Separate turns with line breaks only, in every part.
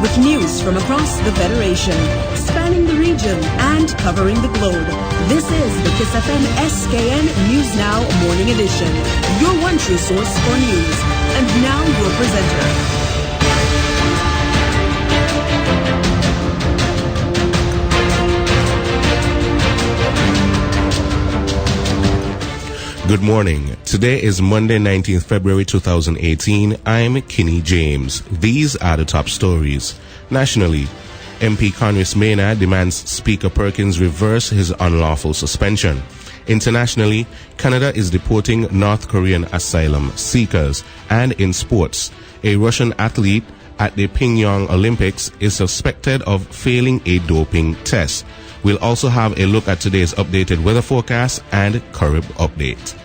with news from across the Federation, spanning the region and covering the globe. This is the Kyssfm SKN News Now Morning Edition, your one true source for news. And now your presenter.
Good morning. Today is Monday, 19th February 2018. I'm Kinney James. These are the top stories. Nationally, MP Congress Maynard demands Speaker Perkins reverse his unlawful suspension. Internationally, Canada is deporting North Korean asylum seekers. And in sports, a Russian athlete at the Pyongyang Olympics is suspected of failing a doping test. We'll also have a look at today's updated weather forecast and Carib update.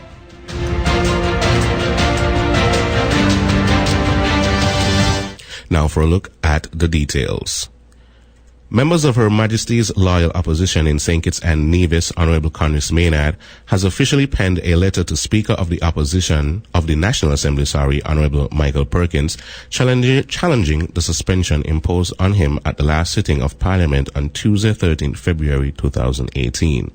Now for a look at the details. Members of Her Majesty's loyal opposition in St. Kitts and Nevis, Honorable Congress Maynard, has officially penned a letter to Speaker of the Opposition of the National Assembly, Honorable Michael Perkins, challenging the suspension imposed on him at the last sitting of Parliament on Tuesday, 13th February 2018.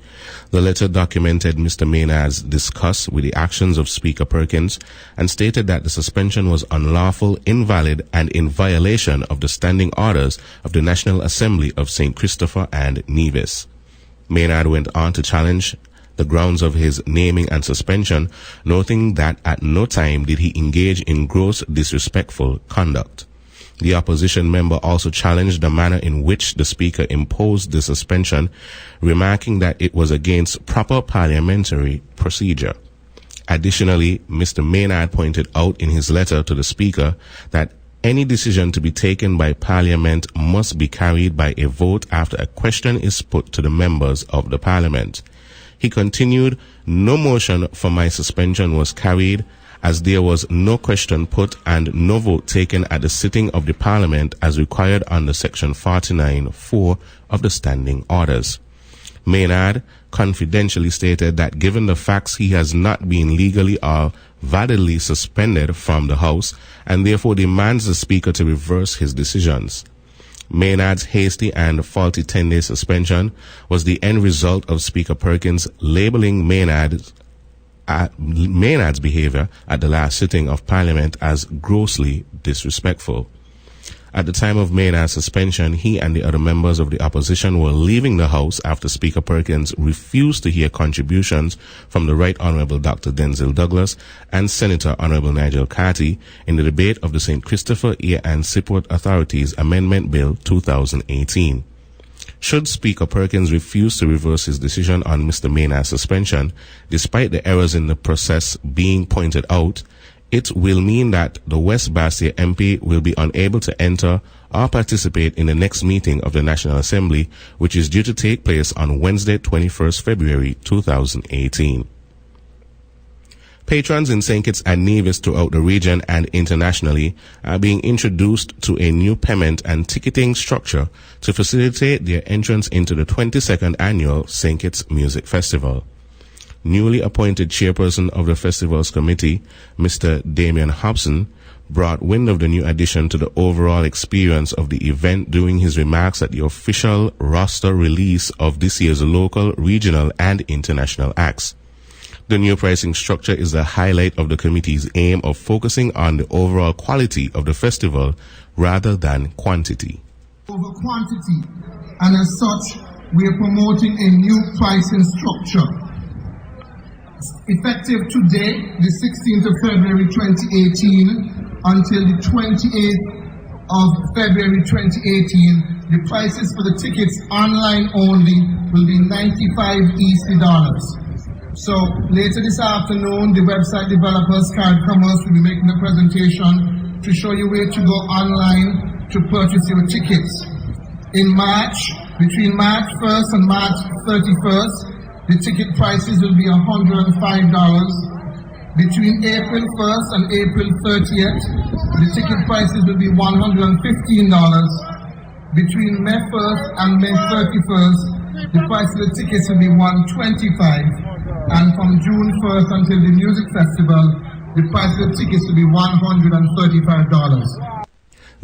The letter documented Mr. Maynard's disgust with the actions of Speaker Perkins and stated that the suspension was unlawful, invalid, and in violation of the standing orders of the National Assembly of St. Christopher and Nevis. Maynard went on to challenge the grounds of his naming and suspension, noting that at no time did he engage in gross disrespectful conduct. The opposition member also challenged the manner in which the Speaker imposed the suspension, remarking that it was against proper parliamentary procedure. Additionally, Mr. Maynard pointed out in his letter to the Speaker that any decision to be taken by Parliament must be carried by a vote after a question is put to the members of the Parliament. He continued, "No motion for my suspension was carried, as there was no question put and no vote taken at the sitting of the Parliament as required under Section 49(4) of the Standing Orders." Maynard confidentially stated that given the facts, he has not been legally or validly suspended from the House and therefore demands the Speaker to reverse his decisions. Maynard's hasty and faulty 10-day suspension was the end result of Speaker Perkins labeling Maynard's behavior at the last sitting of Parliament as grossly disrespectful. At the time of Maynard's suspension, he and the other members of the opposition were leaving the House after Speaker Perkins refused to hear contributions from the Right Honourable Dr. Denzil Douglas and Senator Honourable Nigel Carty in the debate of the St. Christopher Ear and Seaport Authority's Amendment Bill 2018. Should Speaker Perkins refuse to reverse his decision on Mr. Maynard's suspension, despite the errors in the process being pointed out, it will mean that the West Bastia MP will be unable to enter or participate in the next meeting of the National Assembly, which is due to take place on Wednesday, 21st February 2018. Patrons in St. Kitts and Nevis throughout the region and internationally are being introduced to a new payment and ticketing structure to facilitate their entrance into the 22nd annual St. Kitts Music Festival. Newly appointed chairperson of the festival's committee, Mr. Damian Hobson, brought wind of the new addition to the overall experience of the event during his remarks at the official roster release of this year's local, regional, and international acts. The new pricing structure is the highlight of the committee's aim of focusing on the overall quality of the festival rather than quantity.
Over quantity, and as such, we are promoting a new pricing structure. Effective today, the 16th of February 2018, until the 28th of February 2018, the prices for the tickets online only will be 95 EC dollars. So later this afternoon, the website developers, Card Commerce, will be making a presentation to show you where to go online to purchase your tickets. In March, between March 1st and March 31st, the ticket prices will be $105. Between April 1st and April 30th, the ticket prices will be $115. Between May 1st and May 31st, the price of the tickets will be $125. And from June 1st until the music festival, the price of the tickets will be $135.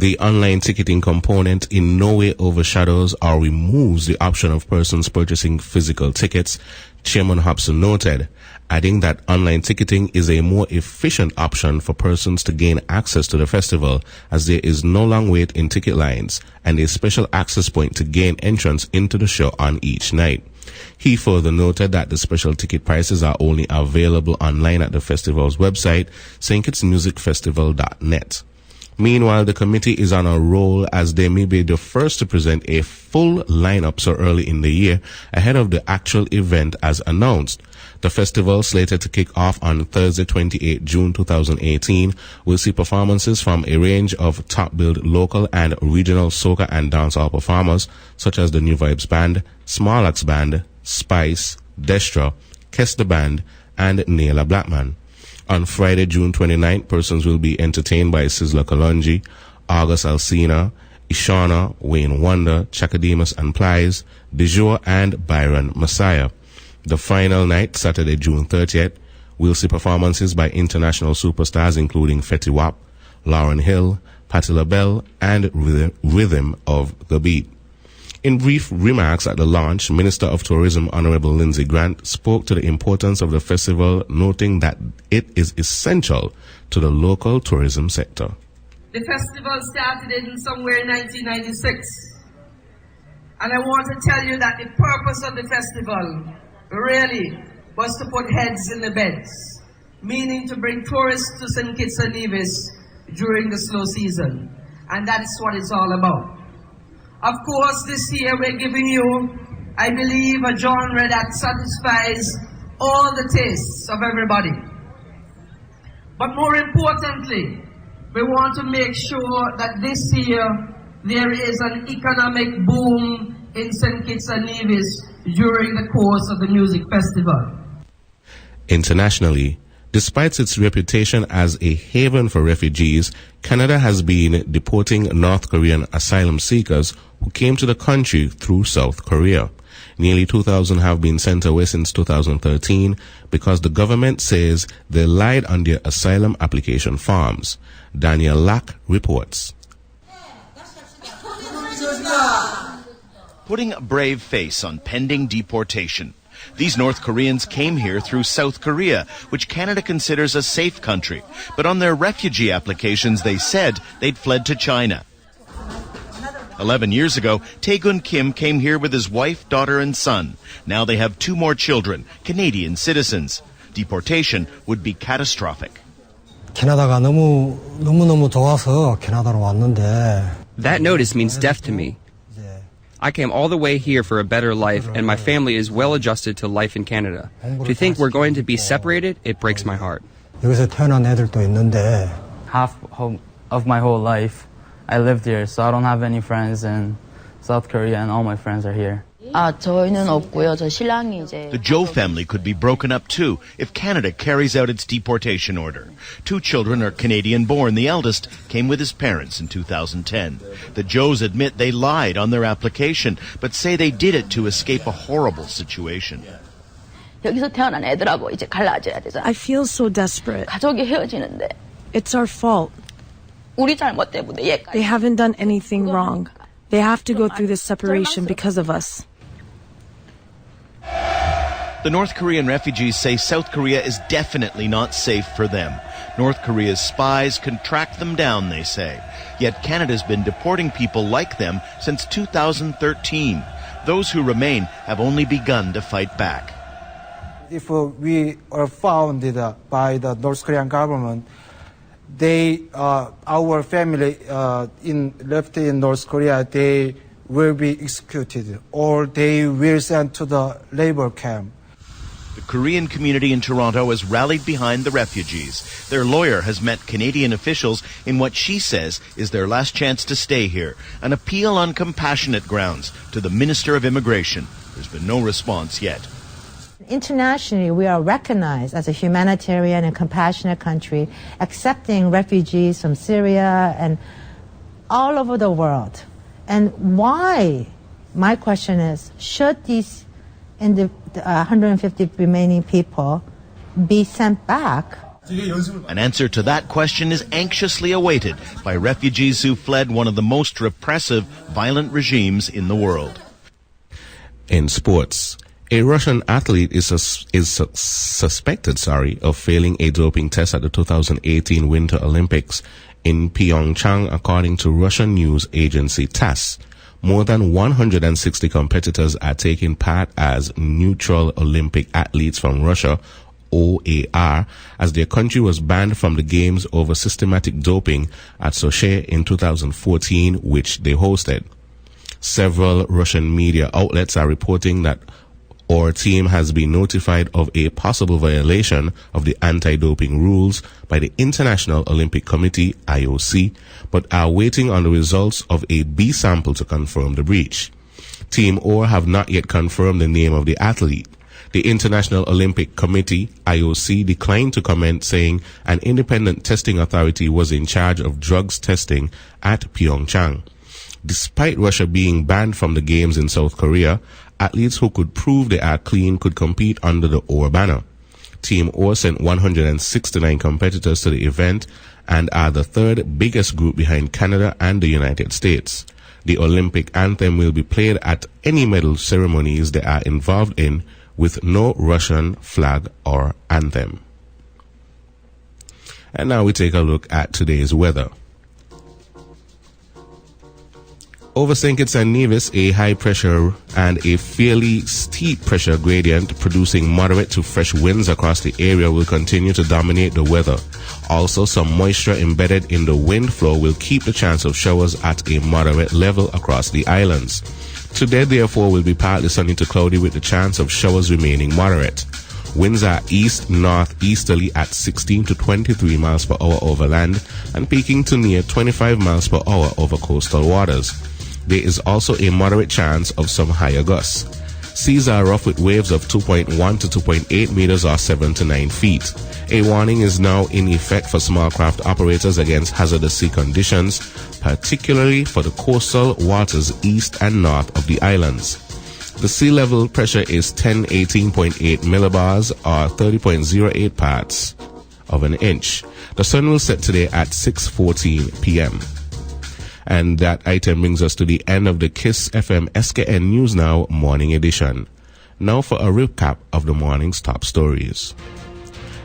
The online ticketing component in no way overshadows or removes the option of persons purchasing physical tickets, Chairman Hobson noted, adding that online ticketing is a more efficient option for persons to gain access to the festival, as there is no long wait in ticket lines and a special access point to gain entrance into the show on each night. He further noted that the special ticket prices are only available online at the festival's website, SaintKittsMusicFestival.net. Meanwhile, the committee is on a roll as they may be the first to present a full lineup so early in the year ahead of the actual event as announced. The festival, slated to kick off on Thursday, 28 June 2018, will see performances from a range of top-billed local and regional soca and dancehall performers such as the New Vibes Band, Small Axe Band, Spice, Destra, Kester Band, and Naila Blackman. On Friday, June 29th, persons will be entertained by Sizzla Kalonji, August Alsina, Ishana, Wayne Wonder, Chakademus and Plies, Dejour, and Byron Messiah. The final night, Saturday, June 30th, will see performances by international superstars including Fetty Wap, Lauryn Hill, Patti LaBelle, and Rhythm of the Beat. In brief remarks at the launch, Minister of Tourism Honorable Lindsay Grant spoke to the importance of the festival, noting that it is essential to the local tourism sector.
The festival started in somewhere in 1996, and I want to tell you that the purpose of the festival really was to put heads in the beds, meaning to bring tourists to St. Kitts and Nevis during the slow season, and that's what it's all about. Of course, this year we're giving you, I believe, a genre that satisfies all the tastes of everybody. But more importantly, we want to make sure that this year there is an economic boom in St. Kitts and Nevis during the course of the music festival.
Internationally, despite its reputation as a haven for refugees, Canada has been deporting North Korean asylum seekers who came to the country through South Korea. Nearly 2,000 have been sent away since 2013 because the government says they lied on their asylum application forms. Daniel Lack reports.
Putting a brave face on pending deportation. These North Koreans came here through South Korea, which Canada considers a safe country. But on their refugee applications, they said they'd fled to China. 11 years ago, Taegun Kim came here with his wife, daughter, and son. Now they have 2 more children, Canadian citizens. Deportation would be catastrophic.
캐나다가 너무너무 좋아서 캐나다로 왔는데.
That notice means death to me. I came all the way here for a better life, and my family is well adjusted to life in Canada. To think we're going to be separated, it breaks my heart.
여기서 태어난 애들도 있는데.
Half of my whole life, I lived here, so I don't have any friends in South Korea, and all my friends are here.
저희는 없고요. 저 신랑이 이제.
The Joe family could be broken up too if Canada carries out its deportation order. 2 children are Canadian born. The eldest came with his parents in 2010. The Joes admit they lied on their application, but say they did it to escape a horrible situation.
여기서 태어난 애들하고 이제 갈라져야 되잖아.
I feel so desperate.
가족이 헤어지는데.
It's our fault.
우리 잘못 때문에 얘까지.
They haven't done anything wrong. They have to go through this separation because of us.
The North Korean refugees say South Korea is definitely not safe for them. North Korea's spies can track them down, they say. Yet Canada's been deporting people like them since 2013. Those who remain have only begun to fight back.
If we are found by the North Korean government, our family left in North Korea, they will be executed or they will sent to the labor camp.
The Korean community in Toronto has rallied behind the refugees. Their lawyer has met Canadian officials in what she says is their last chance to stay here, an appeal on compassionate grounds to the Minister of Immigration. There's been no response yet.
Internationally, we are recognized as a humanitarian and compassionate country, accepting refugees from Syria and all over the world. And why, my question is, should these 150 remaining people be sent back?
An answer to that question is anxiously awaited by refugees who fled one of the most repressive, violent regimes in the world.
In sports, a Russian athlete is suspected of failing a doping test at the 2018 Winter Olympics in Pyeongchang, according to Russian news agency TASS. More than 160 competitors are taking part as neutral Olympic athletes from Russia, OAR, as their country was banned from the games over systematic doping at Sochi in 2014, which they hosted. Several Russian media outlets are reporting that our team has been notified of a possible violation of the anti-doping rules by the International Olympic Committee, IOC, but are waiting on the results of a B sample to confirm the breach. Team OR have not yet confirmed the name of the athlete. The International Olympic Committee, IOC, declined to comment, saying an independent testing authority was in charge of drugs testing at Pyeongchang. Despite Russia being banned from the games in South Korea, athletes who could prove they are clean could compete under the OR banner. Team OR sent 169 competitors to the event and are the third biggest group behind Canada and the United States. The Olympic anthem will be played at any medal ceremonies they are involved in, with no Russian flag or anthem. And now we take a look at today's weather. Over St. Kitts and Nevis, a high pressure and a fairly steep pressure gradient producing moderate to fresh winds across the area will continue to dominate the weather. Also, some moisture embedded in the wind flow will keep the chance of showers at a moderate level across the islands. Today, therefore, will be partly sunny to cloudy with the chance of showers remaining moderate. Winds are east-northeasterly at 16 to 23 miles per hour over land and peaking to near 25 miles per hour over coastal waters. There is also a moderate chance of some higher gusts. Seas are rough with waves of 2.1 to 2.8 meters or 7 to 9 feet. A warning is now in effect for small craft operators against hazardous sea conditions, particularly for the coastal waters east and north of the islands. The sea level pressure is 18.8 millibars or 30.08 parts of an inch. The sun will set today at 6:14 p.m. And that item brings us to the end of the Kyssfm SKN News Now Morning Edition. Now for a recap of the morning's top stories.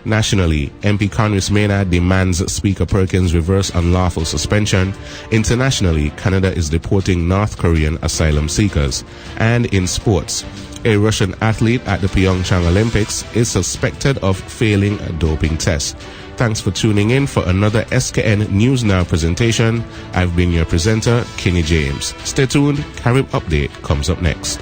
Nationally, MP Congress Maynard demands Speaker Perkins reverse unlawful suspension. Internationally, Canada is deporting North Korean asylum seekers. And in sports, a Russian athlete at the Pyeongchang Olympics is suspected of failing a doping test. Thanks for tuning in for another SKN News Now presentation. I've been your presenter, Kenny James. Stay tuned, Carib Update comes up next.